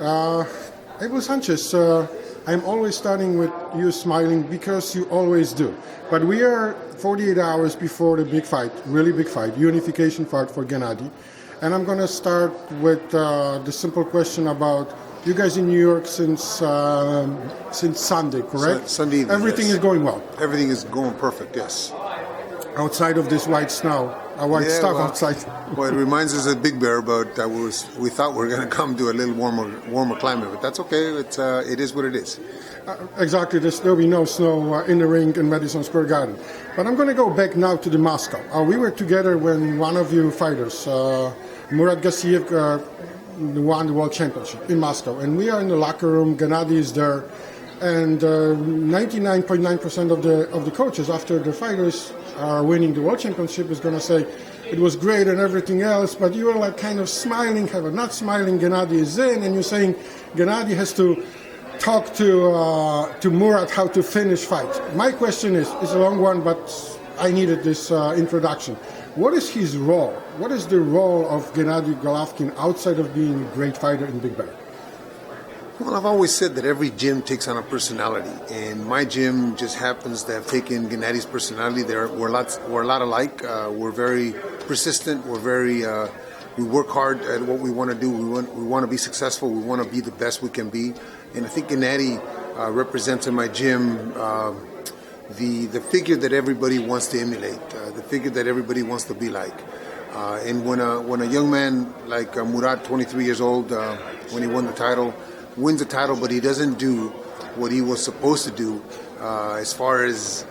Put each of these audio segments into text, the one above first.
Abel Sanchez, I'm always starting with you smiling because you always do. But we are 48 hours before the big fight, really big fight, unification fight for Gennady. And I'm going to start with the simple question about you guys in New York since Sunday, correct? Sunday evening, Everything yes. is going well. Everything is going perfect, yes. Outside of this white snow, stuff outside. Well, it reminds us of Big Bear, but we thought we were going to come to a little warmer climate, but that's okay. It is what it is. Exactly, there'll be no snow in the ring in Madison Square Garden. But I'm going to go back now to the Moscow. We were together when one of you fighters, Murat Gassiev, won the World Championship in Moscow. And we are in the locker room, Gennady is there, and 99.9% of the coaches after the fighters are winning the World Championship is going to say it was great and everything else, but you are like kind of smiling, not smiling, Gennady is in, and you're saying Gennady has to talk to Murat how to finish fight. My question is, it's a long one, but I needed this introduction. What is his role? What is the role of Gennady Golovkin outside of being a great fighter in Big Bear? Well, I've always said that every gym takes on a personality, and my gym just happens to have taken Gennady's personality. We're a lot alike. We're very persistent. We work hard at what we want to do. We want to be successful. We want to be the best we can be, and I think Gennady represents in my gym the figure that everybody wants to emulate, the figure that everybody wants to be like. And when a young man like Murat, 23 years old, when he won the title, wins the title, but he doesn't do what he was supposed to do as far as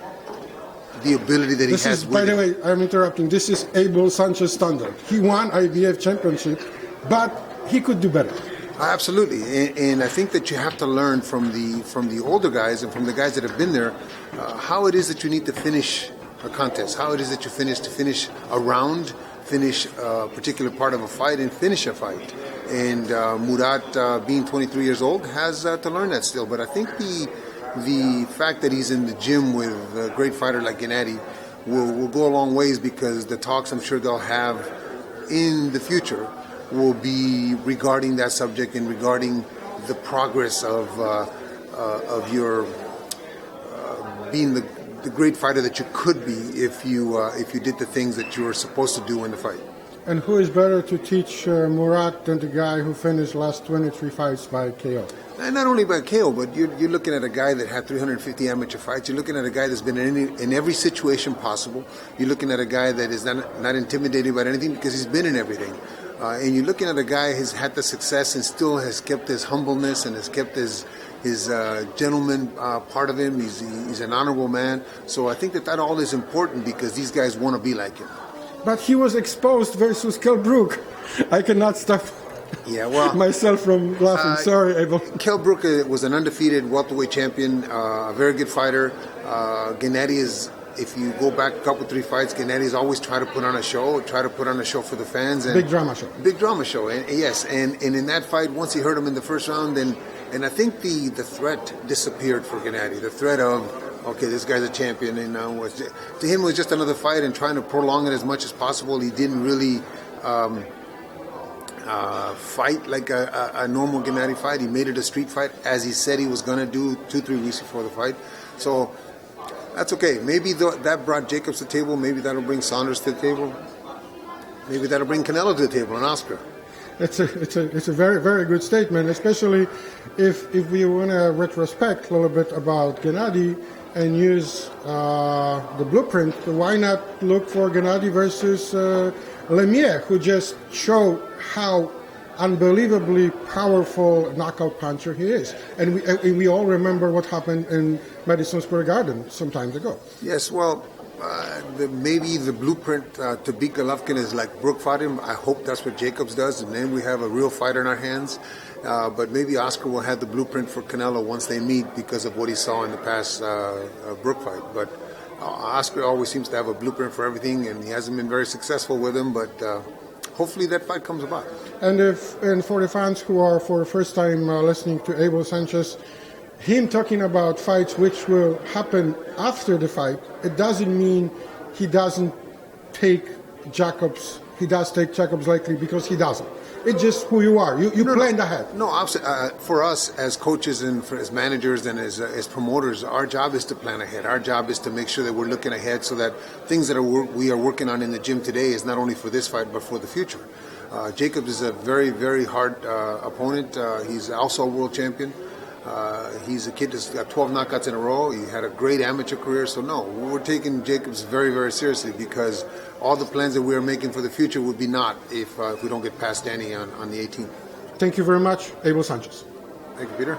the ability that he has. By the way, I'm interrupting. This is Abel Sanchez standard. He won IBF championship, but he could do better. Absolutely, and I think that you have to learn from the older guys and from the guys that have been there how it is that you need to finish a contest, how it is that you finish a round, finish a particular part of a fight, and finish a fight. And Murat, being 23 years old, has to learn that still. But I think the fact that he's in the gym with a great fighter like Gennady will go a long ways, because the talks I'm sure they'll have in the future will be regarding that subject and regarding the progress of your being the great fighter that you could be if you did the things that you were supposed to do in the fight. And who is better to teach Murat than the guy who finished last 23 fights by KO? And not only by KO, but you're looking at a guy that had 350 amateur fights. You're looking at a guy that's been in every situation possible. You're looking at a guy that is not intimidated by anything because he's been in everything. And you're looking at a guy who's had the success and still has kept his humbleness and has kept his gentleman part of him. He's an honorable man. So I think that all is important, because these guys want to be like him. But he was exposed versus Brook. I cannot stop myself from laughing. Sorry, Abel. Brook was an undefeated welterweight champion, a very good fighter. Gennady is, if you go back a couple, 3 fights, Gennady's always tried to put on a show for the fans. And big drama show. Big drama show, and yes. And in that fight, once he hurt him in the first round, and I think the threat disappeared for Gennady. The threat of, okay, this guy's a champion, and to him it was just another fight, and trying to prolong it as much as possible. He didn't really fight like a normal Gennady fight. He made it a street fight, as he said he was going to do 2-3 weeks before the fight. So that's okay. Maybe that brought Jacobs to the table. Maybe that'll bring Saunders to the table. Maybe that'll bring Canelo to the table, and Oscar. It's a very, very good statement, especially if we want to retrospect a little bit about Gennady and use the blueprint. Why not look for Gennady versus Lemieux, who just showed how unbelievably powerful knockout puncher he is. And we all remember what happened in Madison Square Garden some time ago. Yes, well, maybe the blueprint to beat Golovkin is like Brook fought him. I hope that's what Jacobs does, and then we have a real fighter in our hands. But maybe Oscar will have the blueprint for Canelo once they meet, because of what he saw in the past Brook fight. But Oscar always seems to have a blueprint for everything, and he hasn't been very successful with him, but hopefully that fight comes about. And for the fans who are for the first time listening to Abel Sanchez, him talking about fights which will happen after the fight, it doesn't mean he doesn't take Jacobs. He does take Jacobs likely, because he doesn't. It's just who you are. You planned ahead. No, for us as coaches and as managers and as promoters, our job is to plan ahead. Our job is to make sure that we're looking ahead so that things that we are working on in the gym today is not only for this fight but for the future. Jacobs is a very, very hard opponent. He's also a world champion. He's a kid that's got 12 knockouts in a row. He had a great amateur career. So no, we're taking Jacobs very, very seriously because all the plans that we're making for the future would be not if we don't get past Danny on the 18th. Thank you very much, Abel Sanchez. Thank you, Peter.